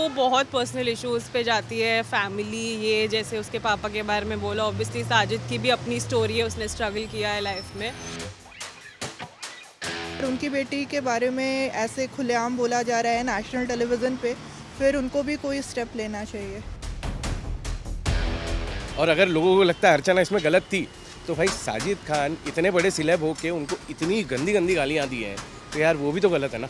वो बहुत personal issues पे जाती है, फैमिली, ये जैसे उसके पापा के बारे में बोला, ऑब्वियसली साजिद की भी अपनी स्टोरी है, उसने स्ट्रगल किया है लाइफ में। उनकी बेटी के बारे में ऐसे खुलेआम बोला जा रहा है नेशनल टेलीविज़न पे, फिर उनको भी कोई स्टेप लेना चाहिए। और अगर लोगों को लगता है अर्चना इसमें गलत थी, तो भाई साजिद खान इतने बड़े सिलेब हो के उनको इतनी गंदी गंदी गालियाँ दी हैं, तो यार वो भी तो गलत है ना।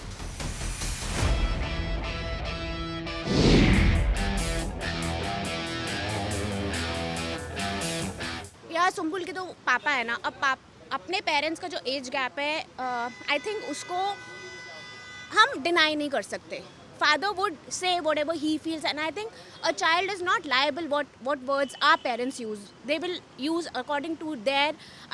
यार सुम्बुल के तो पापा है ना, अब अपने पेरेंट्स का जो एज गैप है, आई थिंक उसको हम डिनाई नहीं कर सकते. Father would say whatever he feels, and I think a child is not liable what words our parents use. They will use according to their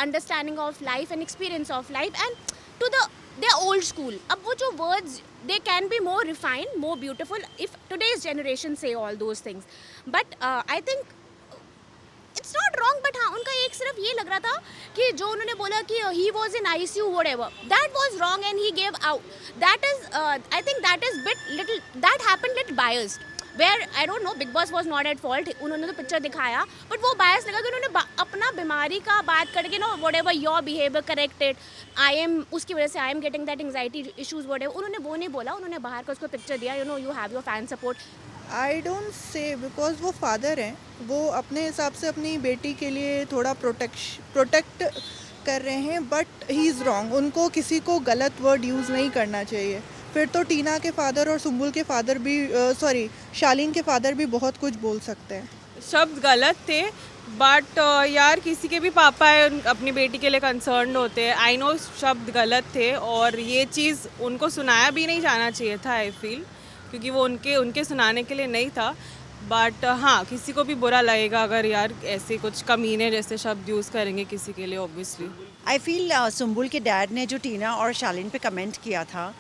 understanding of life and experience of life, and to their old school. अब वो जो words, they can be more refined, more beautiful if today's generation say all those things. But I think it's not wrong, but हाँ उनका एक सिर्फ ये लग रहा था कि जो उन्होंने बोला कि he was in ICU whatever, that was wrong and he gave out. That is I think that is bit little, that happened little biased, where I don't know, Bigg Boss was not at fault. उन्होंने तो picture दिखाया, but वो बायस लगा कि उन्होंने अपना बीमारी का बात करके know whatever your behaviour corrected, I am उसकी वजह से I am getting that anxiety issues whatever, उन्होंने वो नहीं बोला. उन्होंने बाहर का उसको पिक्चर दिया, you know you have your fan support. I don't say, because वो फादर हैं, वो अपने हिसाब से अपनी बेटी के लिए थोड़ा प्रोटेक्ट कर रहे हैं, बट ही इज़ रॉन्ग. उनको किसी को गलत वर्ड यूज़ नहीं करना चाहिए. फिर तो टीना के फादर और सुम्बुल के फादर भी शालीन के फादर भी बहुत कुछ बोल सकते हैं. शब्द गलत थे, बट यार किसी के भी पापा है, अपनी बेटी के लिए कंसर्न होते हैं. आई नो शब्द गलत थे और ये चीज़ उनको सुनाया भी नहीं जाना चाहिए था, आई फील, क्योंकि वो उनके सुनाने के लिए नहीं था. बट हाँ, किसी को भी बुरा लगेगा अगर यार ऐसे कुछ कमीने जैसे शब्द यूज़ करेंगे किसी के लिए, ऑब्वियसली. आई फील सुम्बुल के डैड ने जो टीना और शालीन पे कमेंट किया था,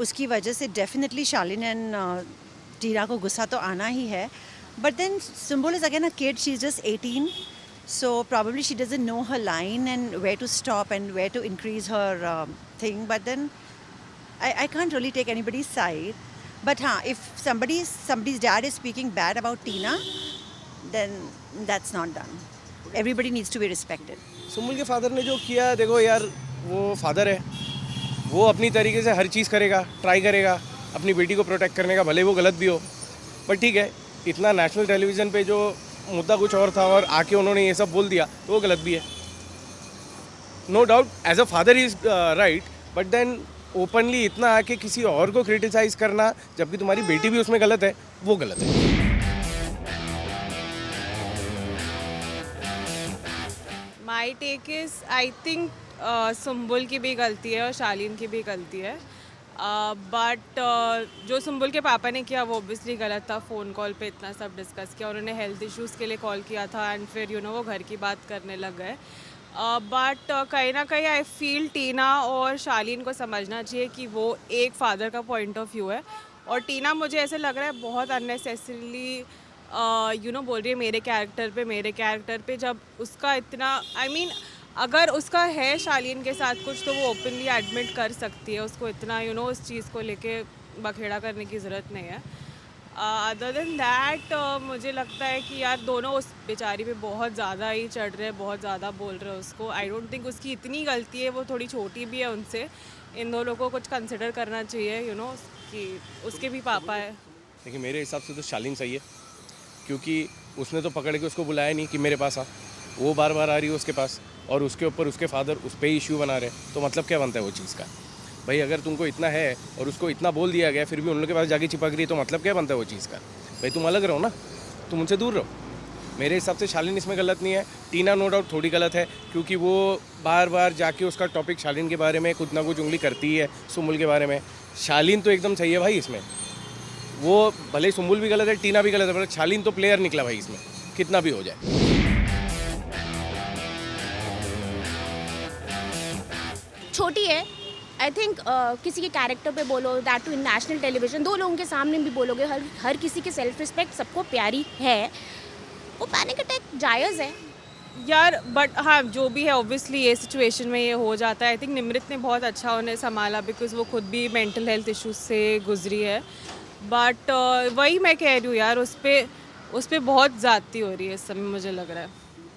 उसकी वजह से डेफिनेटली शालीन एंड टीना को गुस्सा तो आना ही है. But then Sumbul is again a kid, she is just 18, so probably she doesn't know her line and where to stop and where to increase her thing. But then I can't really take anybody's side. But if somebody's dad is speaking bad about Tina, then that's not done. Everybody needs to be respected. Sumbul के father ने जो किया, देखो यार वो father है, वो अपनी तरीके से हर चीज़ करेगा, ट्राई करेगा अपनी बेटी को प्रोटेक्ट करने का, भले वो गलत भी हो. पर ठीक है, इतना नेशनल टेलीविज़न पे जो मुद्दा कुछ और था और आके उन्होंने ये सब बोल दिया, तो वो गलत भी है. No doubt as a father is right, but then openly इतना आके किसी और को क्रिटिसाइज करना, जबकि तुम्हारी बेटी भी उसमें गलत है, वो गलत है. My take is, I think Sumbul की भी गलती है और शालीन की भी गलती है. बट जो सुम्बुल के पापा ने किया वो ऑब्वियसली गलत था. फ़ोन कॉल पे इतना सब डिस्कस किया, उन्होंने हेल्थ इश्यूज़ के लिए कॉल किया था एंड फिर वो घर की बात करने लग गए. बट कहीं ना कहीं आई फील टीना और शालीन को समझना चाहिए कि वो एक फादर का पॉइंट ऑफ व्यू है, और टीना मुझे ऐसे लग रहा है बहुत अननेसेसरीली बोल रही है मेरे कैरेक्टर पे, जब उसका इतना अगर उसका है शालीन के साथ कुछ, तो वो ओपनली एडमिट कर सकती है. उसको इतना उस चीज़ को लेके बखेड़ा करने की ज़रूरत नहीं है. अदर देन दैट मुझे लगता है कि यार दोनों उस बेचारी पे बहुत ज़्यादा ही चढ़ रहे हैं, बहुत ज़्यादा बोल रहे हैं उसको. आई डोंट थिंक उसकी इतनी गलती है, वो थोड़ी छोटी भी है उनसे. इन दोनों को कुछ कंसिडर करना चाहिए कि उसके भी पापा है. देखिए मेरे हिसाब से तो शालीन सही है, क्योंकि उसने तो पकड़ के उसको बुलाया नहीं कि मेरे पास आ. वो बार बार आ रही है उसके पास, और उसके ऊपर उसके फादर उस पर ही इश्यू बना रहे, तो मतलब क्या बनता है वो चीज़ का. भाई अगर तुमको इतना है और उसको इतना बोल दिया गया, फिर भी उन लोगों के पास जाके चिपक रही है, तो मतलब क्या बनता है वो चीज़ का. भाई तुम अलग रहो ना, तुम उनसे दूर रहो. मेरे हिसाब से शालीन इसमें गलत नहीं है. टीना नो डाउट थोड़ी गलत है, क्योंकि वो बार बार जाके उसका टॉपिक शालीन के बारे में कुछ ना कुछ उंगली करती है, सुम्बुल के बारे में. शालीन तो एकदम सही है भाई इसमें. वो भले सुम्बुल भी गलत है, टीना भी गलत है, पर शालीन तो प्लेयर निकला भाई इसमें, कितना भी हो जाए. छोटी है, आई थिंक किसी के कैरेक्टर पे बोलो, that too in national television, दो लोगों के सामने भी बोलोगे, हर किसी की सेल्फ रिस्पेक्ट सबको प्यारी है. वो पैनिक अटैक जायज़ है यार. बट हाँ, जो भी है ऑब्वियसली ये सिचुएशन में ये हो जाता है. आई थिंक निमृत ने बहुत अच्छा उन्हें संभाला, बिकॉज वो खुद भी मेंटल हेल्थ इश्यूज से गुजरी है. बट वही मैं कह रही हूँ यार, उस पे बहुत ज़्यादती हो रही है इस समय, मुझे लग रहा है.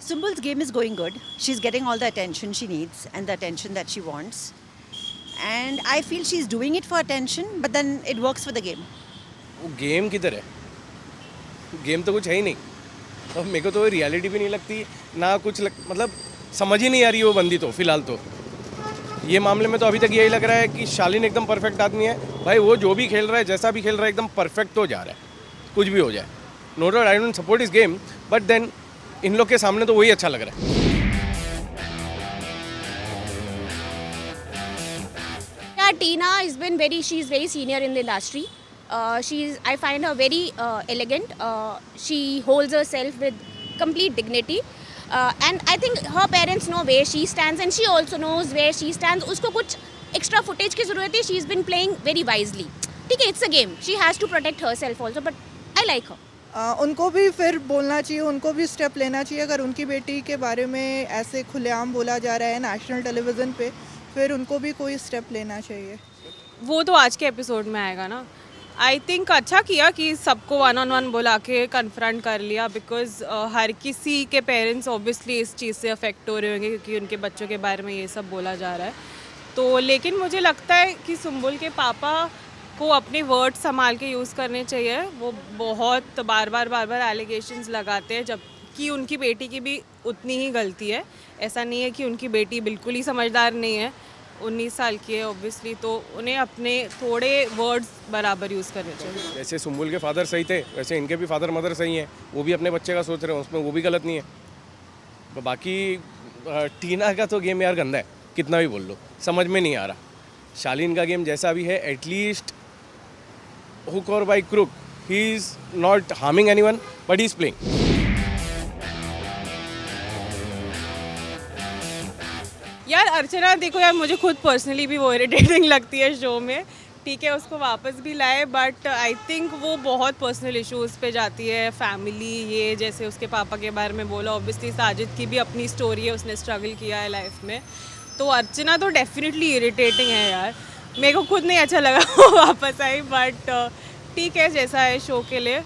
Sumbul's game is going good. She's getting all the attention she needs and the attention that she wants. And I feel she's doing it for attention, but then it works for the game. वो game किधर है? Game तो कुछ है ही नहीं. और मेरे को तो रियलिटी भी नहीं लगती ना कुछ मतलब समझ ही नहीं आ रही वो बंदी तो फिलहाल तो. ये मामले में तो अभी तक यही लग रहा है कि शालीन एकदम परफेक्ट आदमी है. भाई वो जो भी खेल रहा है, जैसा भी खेल रहा है, एकदम परफेक्ट हो जा रहा है, कुछ भी हो जाए. No doubt I don't support इस गेम, बट देन इन लोग के सामने तो वही अच्छा लग रहा है. Yeah, Tina has been she's very senior in the industry. I find her very elegant. She holds herself with complete dignity. And I think her parents know where she stands and she also knows where she stands. उसको कुछ extra footage की ज़रूरत है. She's been playing very wisely. ठीक है, it's a game. She has to protect herself also, but I like her. उनको भी फिर बोलना चाहिए, उनको भी स्टेप लेना चाहिए. अगर उनकी बेटी के बारे में ऐसे खुलेआम बोला जा रहा है नेशनल टेलीविज़न पे, फिर उनको भी कोई स्टेप लेना चाहिए. वो तो आज के एपिसोड में आएगा ना. आई थिंक अच्छा किया कि सबको 1-on-1 बुला के कन्फ्रंट कर लिया, बिकॉज हर किसी के पेरेंट्स ऑब्वियसली इस चीज़ से अफेक्ट हो रहे होंगे क्योंकि उनके बच्चों के बारे में ये सब बोला जा रहा है. तो लेकिन मुझे लगता है कि सुम्बुल के पापा को अपने वर्ड संभाल के यूज़ करने चाहिए. वो बहुत बार बार एलिगेशंस लगाते हैं, जबकि उनकी बेटी की भी उतनी ही गलती है. ऐसा नहीं है कि उनकी बेटी बिल्कुल ही समझदार नहीं है, 19 साल की है ऑब्वियसली, तो उन्हें अपने थोड़े वर्ड्स बराबर यूज़ करने चाहिए. जैसे सुम्बुल के फादर सही थे, वैसे इनके भी फादर मदर सही हैं. वो भी अपने बच्चे का सोच रहे हैं, उसमें वो भी गलत नहीं है. तो बाकी टीना का तो गेम यार गंदा है, कितना भी बोल लो, समझ में नहीं आ रहा. शालीन का गेम जैसा भी है, एटलीस्ट हुक और by crook, he is not harming anyone, but he is playing. यार अर्चना देखो यार, मुझे खुद पर्सनली भी वो इरिटेटिंग लगती है शो में. ठीक है, उसको वापस भी लाए, बट आई थिंक वो बहुत पर्सनल इश्यूज़ पे जाती है, फैमिली, ये जैसे उसके पापा के बारे में बोला. ऑब्वियसली साजिद की भी अपनी स्टोरी है, उसने स्ट्रगल किया है लाइफ में. तो अर्चना तो डेफिनेटली इरिटेटिंग है यार. मेरे को खुद नहीं अच्छा लगा वो वापस आई, बट ठीक है जैसा है शो के लिए.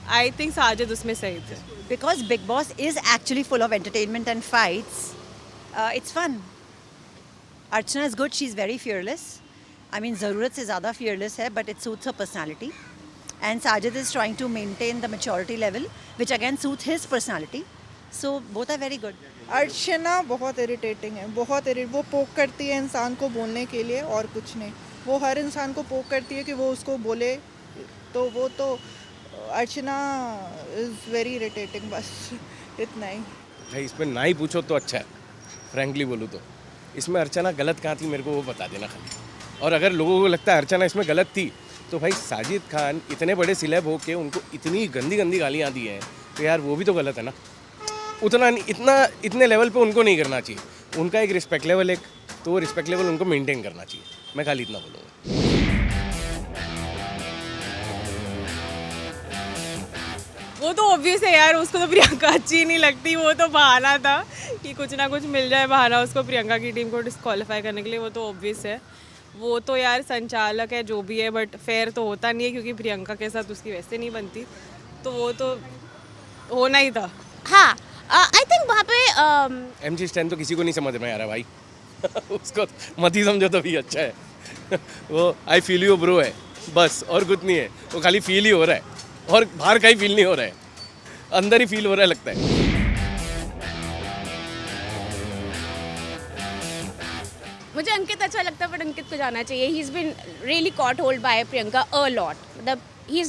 आई थिंक साजिद उसमें सही थे. Because Big Boss is actually full of entertainment and fights, it's fun. Archana is good, she's very fearless. I mean, ज़रूरत से ज़्यादा fearless है, but it suits her personality. And Sajid is trying to maintain the maturity level, which again suits his personality. So both are very good. अर्चना बहुत irritating है, वो पोक करती है इंसान को बोलने के लिए और कुछ नहीं. वो हर इंसान को पोक करती है कि वो उसको बोले, तो वो तो अर्चना इज़ वेरी इरिटेटिंग, बस इतना ही. भाई इसमें ना ही पूछो तो अच्छा है, फ्रैंकली बोलूँ तो. इसमें अर्चना गलत कहाँ थी मेरे को वो बता देना खाली. और अगर लोगों को लगता है अर्चना इसमें गलत थी, तो भाई साजिद खान इतने बड़े सिलेब हो के उनको इतनी गंदी गंदी गालियाँ दी हैं, तो यार वो भी तो गलत है ना. इतने लेवल पे उनको नहीं करना चाहिए. उनका एक रिस्पेक्ट लेवल है, तो वो रिस्पेक्ट लेवल उनको मेंटेन करना चाहिए. मैं खाली इतना बोलूँगा. वो तो ऑब्वियस है यार, उसको तो प्रियंका अच्छी नहीं लगती. वो तो बहाना था कि कुछ ना कुछ मिल जाए बहाना उसको प्रियंका की टीम को डिस्क्वालीफाई करने के लिए. वो तो ऑब्वियस है. वो तो यार संचालक है जो भी है, बट फेयर तो होता नहीं है क्योंकि प्रियंका के साथ उसकी वैसे नहीं बनती. तो वो तो होना ही था. हाँ, आई थिंक वहाँ पे MG स्टैन तो किसी को नहीं समझ में आ रहा भाई. उसको मत ही समझो तो भी अच्छा है. वो आई फील यू ब्रो है बस, और कुछ नहीं है. वो खाली फील ही हो रहा है, और बाहर का ही फील नहीं हो रहा है, अंदर ही फील हो रहा है लगता है. मुझे अंकित अच्छा लगता है, बट अंकित को जाना चाहिए. He is been really caught hold by Priyanka a lot. मतलब he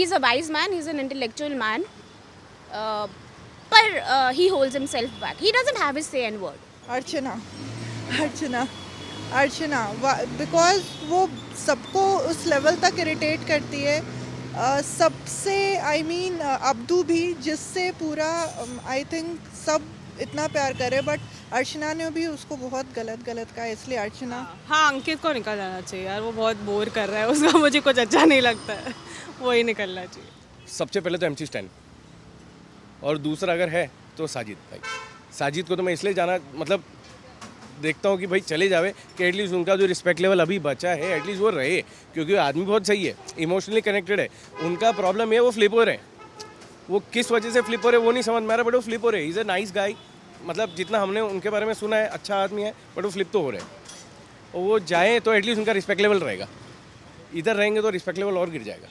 is a wise man, he is an intellectual man, पर he holds himself back. He doesn't have his say and word. Archana because वो सबको उस level तक irritate करती है. सबसे I mean Abdu भी, जिससे पूरा आई थिंक सब इतना प्यार करे, बट अर्चना ने भी उसको बहुत गलत कहा, इसलिए अर्चना. हाँ, अंकित को निकल जाना चाहिए यार, वो बहुत बोर कर रहा है. उसका मुझे कुछ अच्छा नहीं लगता है, वही निकलना चाहिए. सबसे पहले तो MG स्टैन, और दूसरा अगर है तो साजिद भाई. साजिद को तो मैं इसलिए जाना, मतलब देखता हूँ कि भाई चले जावे, कि एटलीस्ट उनका जो रिस्पेक्ट लेवल अभी बचा है एटलीस्ट वो रहे, क्योंकि वो आदमी बहुत सही है, इमोशनली कनेक्टेड है। उनका प्रॉब्लम है वो फ्लिप हो रहे हैं, वो किस वजह से फ्लिप हो रहे हैं वो नहीं समझ में आ रहा, बट वो फ्लिप हो रहे हैं। इज़ अ नाइस गाय, मतलब जितना हमने उनके बारे में सुना है अच्छा आदमी है, बट वो फ्लिप तो हो रहे हैं। और वो जाए तो एटलीस्ट उनका रिस्पेक्ट लेवल रहेगा, इधर रहेंगे तो रिस्पेक्ट लेवल और गिर जाएगा।